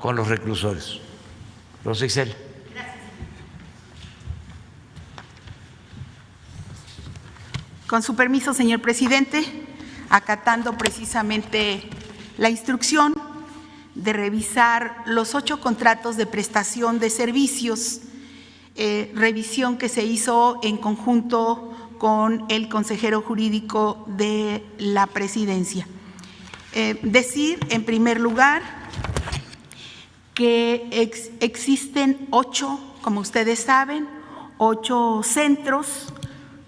con los reclusorios. Rosa Isela. Con su permiso, señor presidente, acatando precisamente la instrucción de revisar los 8 contratos de prestación de servicios, revisión que se hizo en conjunto con el consejero jurídico de la presidencia. Decir, en primer lugar, que existen 8, como ustedes saben, 8 centros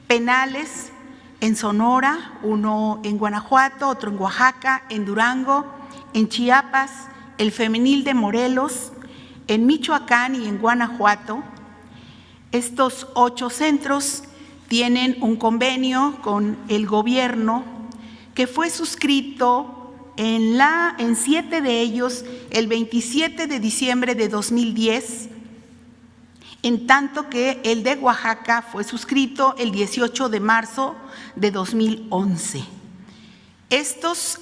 penales en Sonora, uno en Guanajuato, otro en Oaxaca, en Durango, en Chiapas, el femenil de Morelos, en Michoacán y en Guanajuato. Estos 8 centros tienen un convenio con el gobierno que fue suscrito en 7 de ellos el 27 de diciembre de 2010, en tanto que el de Oaxaca fue suscrito el 18 de marzo de 2011.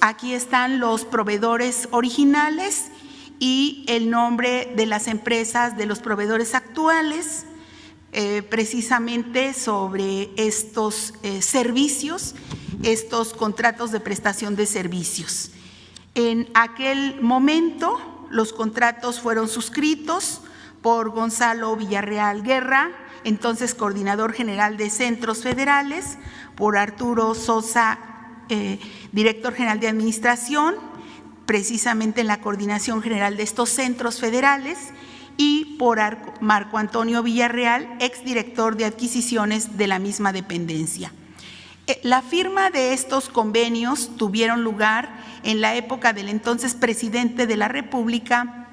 Aquí están los proveedores originales y el nombre de las empresas de los proveedores actuales, precisamente sobre estos servicios, estos contratos de prestación de servicios. En aquel momento, los contratos fueron suscritos por Gonzalo Villarreal Guerra, entonces coordinador general de Centros Federales, por Arturo Sosa, director general de Administración, precisamente en la coordinación general de estos centros federales, y por Marco Antonio Villarreal, exdirector de adquisiciones de la misma dependencia. La firma de estos convenios tuvieron lugar en la época del entonces presidente de la República,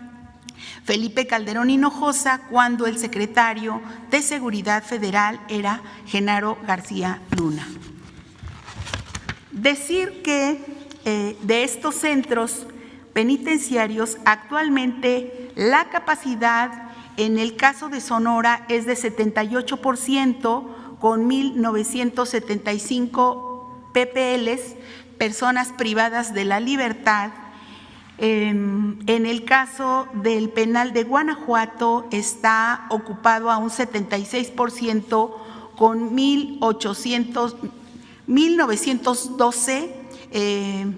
Felipe Calderón Hinojosa, cuando el secretario de Seguridad Federal era Genaro García Luna. Decir que de estos centros penitenciarios, actualmente la capacidad en el caso de Sonora es de 78%, con 1,975 PPLs, personas privadas de la libertad. En el caso del penal de Guanajuato está ocupado a un 76% con 1,912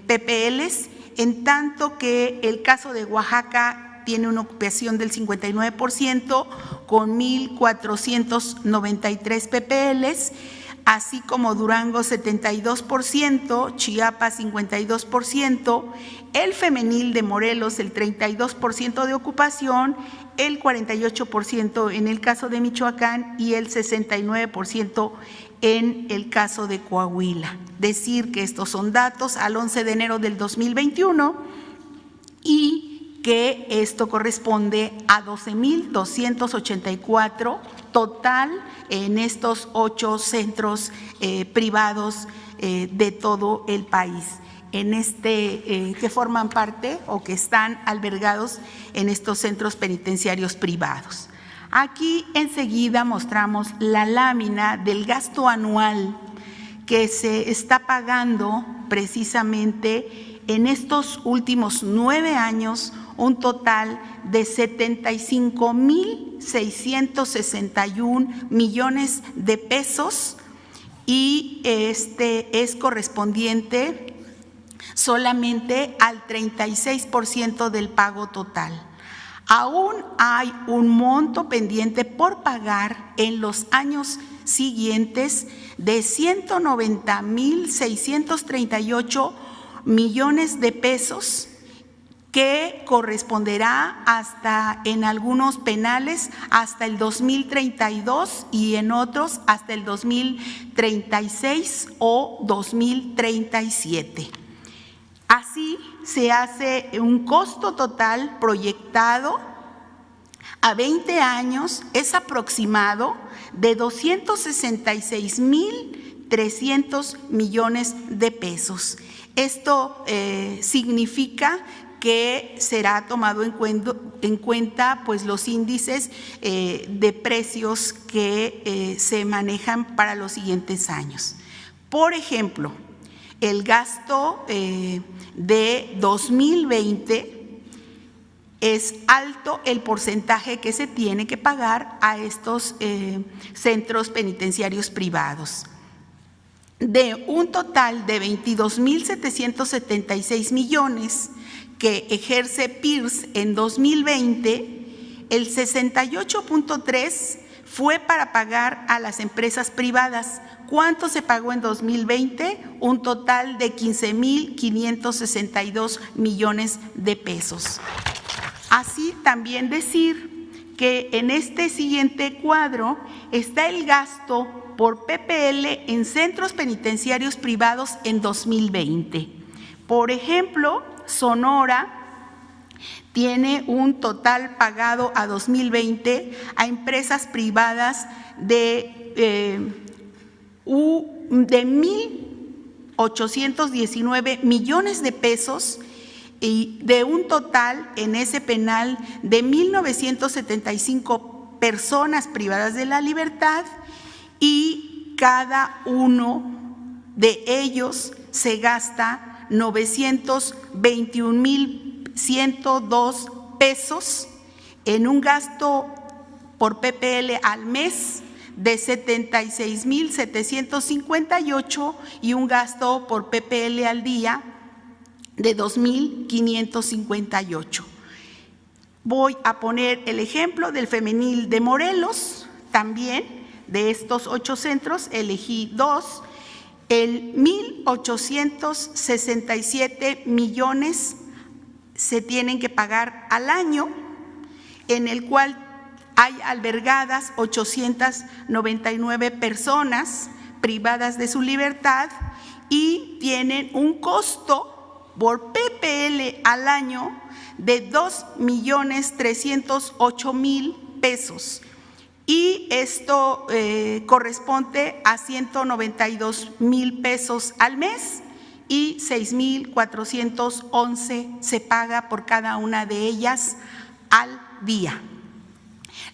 PPLs, en tanto que el caso de Oaxaca tiene una ocupación del 59% con 1,493 PPLs, así como Durango 72%, Chiapas 52%, el femenil de Morelos el 32% de ocupación, el 48% en el caso de Michoacán y el 69% en el caso de Coahuila. Decir que estos son datos al 11 de enero del 2021 y que esto corresponde a 12,284 total en estos 8 centros privados de todo el país, que forman parte o que están albergados en estos centros penitenciarios privados. Aquí enseguida mostramos la lámina del gasto anual que se está pagando precisamente en estos últimos 9 años, un total de 75,661 millones de pesos, y es correspondiente solamente al 36% del pago total. Aún hay un monto pendiente por pagar en los años siguientes de 190,638 millones de pesos, que corresponderá hasta, en algunos penales, hasta el 2032 y en otros hasta el 2036 o 2037. Así se hace un costo total proyectado a 20 años, es aproximado de 266,300 millones de pesos. Esto significa que será tomado en cuenta pues los índices de precios que se manejan para los siguientes años. Por ejemplo, el gasto de 2020 es alto el porcentaje que se tiene que pagar a estos centros penitenciarios privados. De un total de 22.776 millones que ejerce PIRS en 2020, el 68.3 fue para pagar a las empresas privadas. ¿Cuánto se pagó en 2020? Un total de 15.562 millones de pesos. Así también decir que en este siguiente cuadro está el gasto por PPL en centros penitenciarios privados en 2020. Por ejemplo, Sonora tiene un total pagado a 2020 a empresas privadas de 1.819 millones de pesos y de un total en ese penal de 1.975 personas privadas de la libertad, y cada uno de ellos se gasta 921.102 pesos en un gasto por PPL al mes de 76.758 y un gasto por PPL al día de 2.558. Voy a poner el ejemplo del femenil de Morelos. También de estos 8 centros elegí 2. El 1.867 millones se tienen que pagar al año, en el cual hay albergadas 899 personas privadas de su libertad y tienen un costo por PPL al año de 2.308.000 pesos. Y esto corresponde a 192.000 pesos al mes y 6.411 se paga por cada una de ellas al día.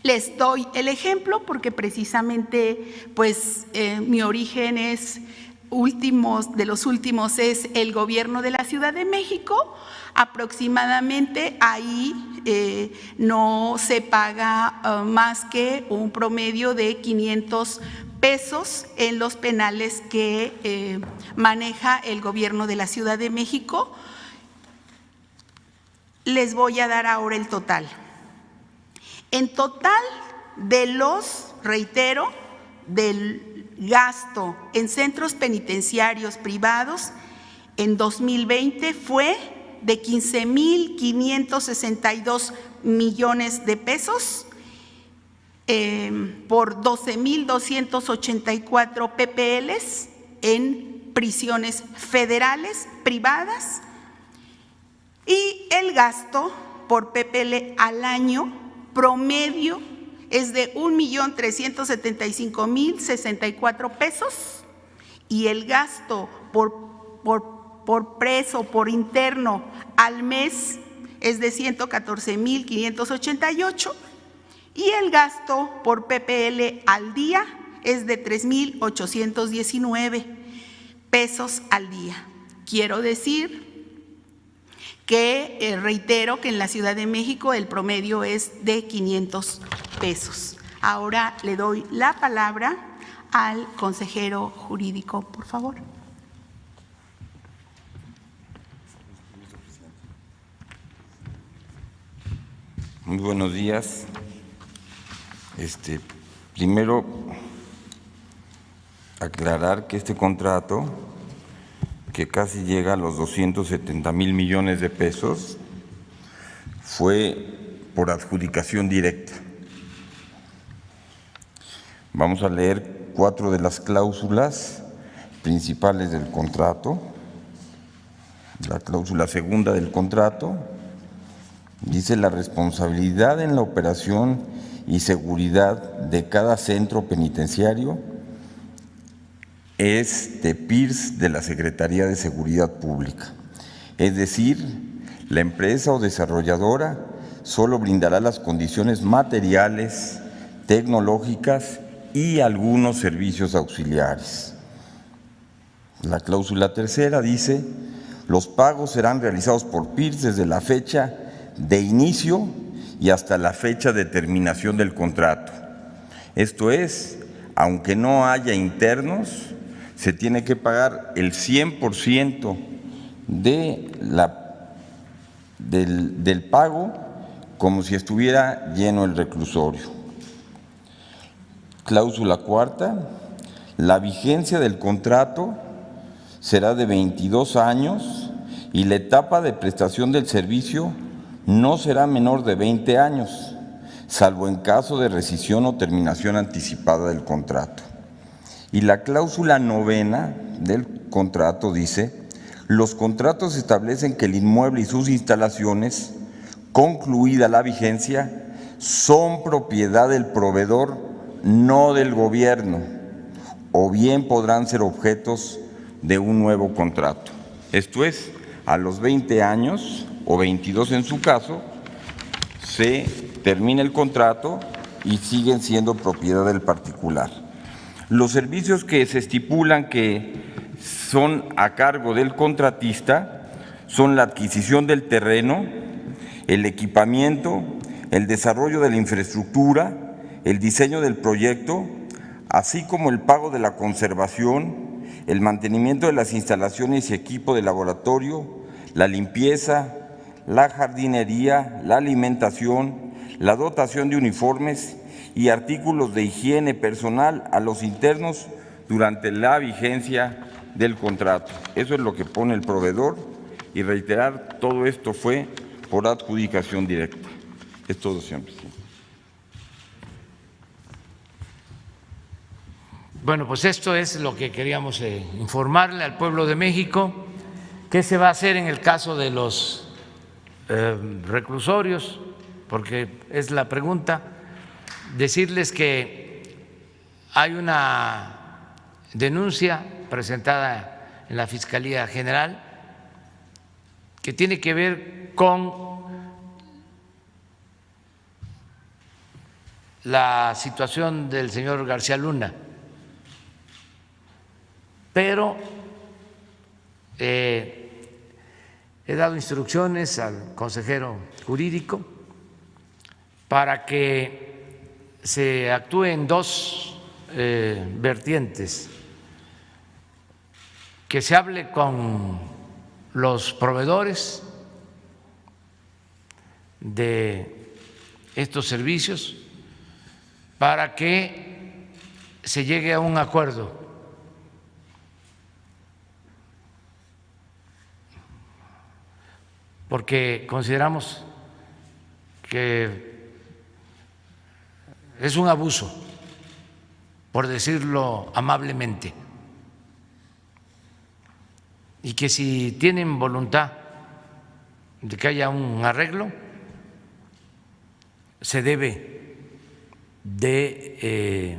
Les doy el ejemplo porque precisamente pues mi origen es de los últimos es el gobierno de la Ciudad de México. Aproximadamente ahí no se paga más que un promedio de 500 pesos en los penales que maneja el gobierno de la Ciudad de México. Les voy a dar ahora el total. En total de los, reitero, del gasto en centros penitenciarios privados en 2020 fue de 15.562 millones de pesos por 12.284 PPLs en prisiones federales privadas, y el gasto por PPL al año promedio es de 1.375.064 pesos, y el gasto por preso, por interno al mes es de 114.588, y el gasto por PPL al día es de 3.819 pesos al día. Quiero decir que reitero que en la Ciudad de México el promedio es de 500 pesos. Ahora le doy la palabra al consejero jurídico, por favor. Muy buenos días. Primero, aclarar que este contrato, que casi llega a los 270,000 millones de pesos, fue por adjudicación directa. Vamos a leer 4 de las cláusulas principales del contrato. La cláusula segunda del contrato dice: la responsabilidad en la operación y seguridad de cada centro penitenciario es de PIRS, de la Secretaría de Seguridad Pública. Es decir, la empresa o desarrolladora solo brindará las condiciones materiales, tecnológicas y algunos servicios auxiliares. La cláusula tercera dice: los pagos serán realizados por PIRS desde la fecha de inicio y hasta la fecha de terminación del contrato. Esto es, aunque no haya internos, se tiene que pagar el 100% del pago como si estuviera lleno el reclusorio. Cláusula cuarta, la vigencia del contrato será de 22 años y la etapa de prestación del servicio no será menor de 20 años, salvo en caso de rescisión o terminación anticipada del contrato. Y la cláusula novena del contrato dice: los contratos establecen que el inmueble y sus instalaciones, concluida la vigencia, son propiedad del proveedor, no del gobierno, o bien podrán ser objetos de un nuevo contrato. Esto es, a los 20 años, o 22 en su caso, se termina el contrato y siguen siendo propiedad del particular. Los servicios que se estipulan que son a cargo del contratista son la adquisición del terreno, el equipamiento, el desarrollo de la infraestructura, el diseño del proyecto, así como el pago de la conservación, el mantenimiento de las instalaciones y equipo de laboratorio, la limpieza, la jardinería, la alimentación, la dotación de uniformes y artículos de higiene personal a los internos durante la vigencia del contrato. Eso es lo que pone el proveedor, y reiterar, todo esto fue por adjudicación directa. Es todo, señor presidente. Bueno, pues esto es lo que queríamos informarle al pueblo de México. ¿Qué se va a hacer en el caso de los reclusorios? Porque es la pregunta. Decirles que hay una denuncia presentada en la Fiscalía General que tiene que ver con la situación del señor García Luna, pero he dado instrucciones al consejero jurídico para que se actúe en dos vertientes: que se hable con los proveedores de estos servicios para que se llegue a un acuerdo. Porque consideramos que es un abuso, por decirlo amablemente, y que si tienen voluntad de que haya un arreglo, se debe de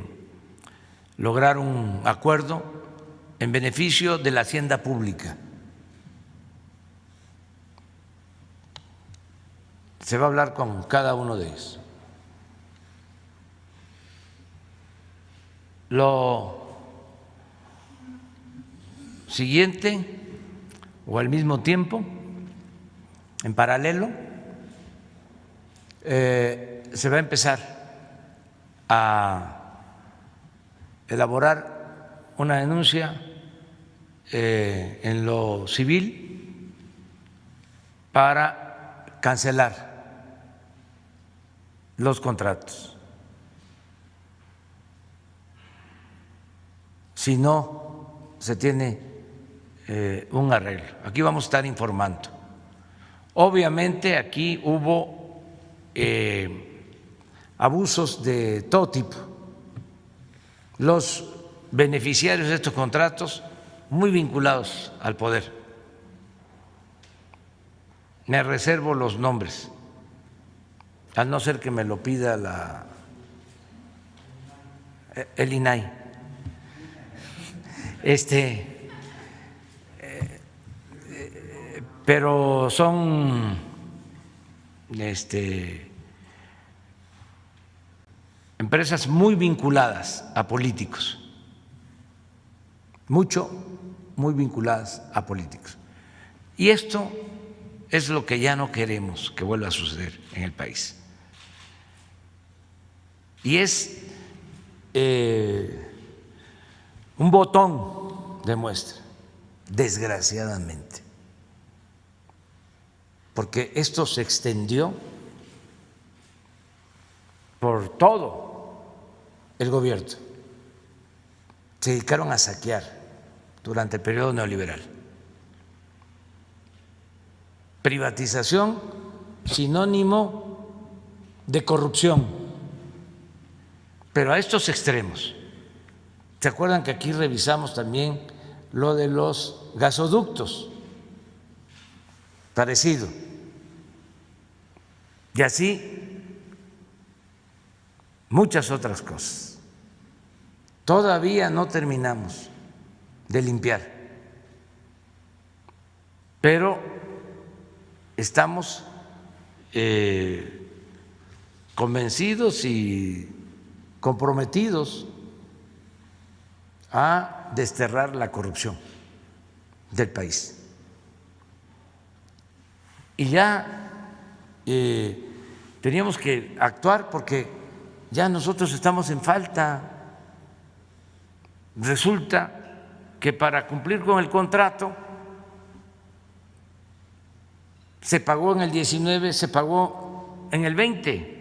lograr un acuerdo en beneficio de la hacienda pública. Se va a hablar con cada uno de ellos. Lo siguiente, o al mismo tiempo, en paralelo, se va a empezar a elaborar una denuncia en lo civil para cancelar los contratos. Si no se tiene un arreglo. Aquí vamos a estar informando. Obviamente aquí hubo abusos de todo tipo. Los beneficiarios de estos contratos muy vinculados al poder. Me reservo los nombres, a no ser que me lo pida el INAI. Pero son empresas muy vinculadas a políticos, muy vinculadas a políticos. Y esto es lo que ya no queremos que vuelva a suceder en el país. Y es un botón de muestra, desgraciadamente, porque esto se extendió por todo el gobierno. Se dedicaron a saquear durante el periodo neoliberal. Privatización, sinónimo de corrupción, pero a estos extremos. ¿Se acuerdan que aquí revisamos también lo de los gasoductos? Parecido. Y así muchas otras cosas. Todavía no terminamos de limpiar, pero estamos convencidos y comprometidos a desterrar la corrupción del país. Y ya teníamos que actuar porque ya nosotros estamos en falta. Resulta que para cumplir con el contrato se pagó en el 19, se pagó en el 20.